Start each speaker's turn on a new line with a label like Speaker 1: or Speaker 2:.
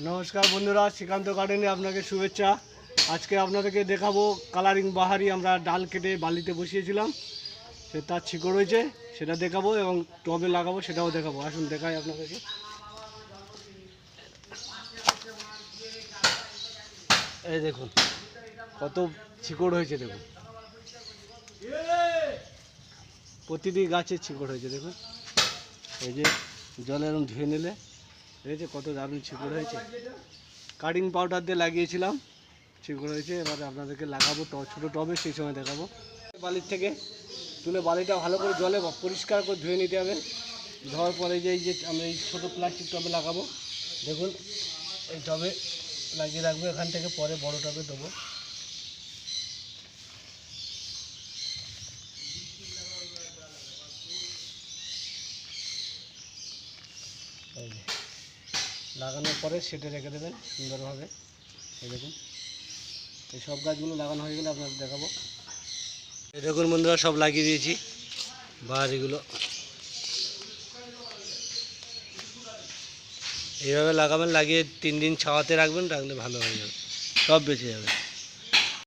Speaker 1: নমস্কার বন্ধুরা, শ্রীকান্ত গার্ডেনে আপনাকে শুভেচ্ছা। আজকে আপনাদেরকে দেখাবো কালারিং বাহারি আমরা ডাল কেটে বালিতে বসিয়েছিলাম, সে তার শিকড় হয়েছে সেটা দেখাবো এবং টবে লাগাবো সেটাও দেখাবো। আসুন দেখাই আপনাদেরকে। এই দেখুন কত শিকড় হয়েছে, দেখুন প্রতিটি গাছে শিকড় হয়েছে। দেখুন এই যে জলে এরকম ধুয়ে নিলে দেখেছে কত দারুণ শিকড় হয়েছে। কাটিং পাউডার দিয়ে লাগিয়েছিলাম, শিকড় হয়েছে। এবারে আপনাদেরকে লাগাবো ছোটো টবে, সেই সময় দেখাবো। বালির থেকে তুলে বালিটা ভালো করে জলে পরিষ্কার করে ধুয়ে নিতে হবে। ধোয়ার পরে এই যে আমরা এই ছোটো প্লাস্টিক টবে লাগাবো। দেখুন এই টবে লাগিয়ে রাখবো, এখান থেকে পরে বড় টবে দেবো। লাগানোর পরে সেটে রেখে দেবেন সুন্দরভাবে। এই দেখুন এই সব গাছগুলো লাগানো হয়ে গেলে আপনাদের দেখাবো। এই দেখুন বন্ধুরা, সব লাগিয়ে দিয়েছি বাহারিগুলো। এইভাবে লাগাবেন, লাগিয়ে 3 দিন ছাওয়াতে রাখবেন, রাখলে ভালো হয়ে যাবে, সব বেঁচে যাবে।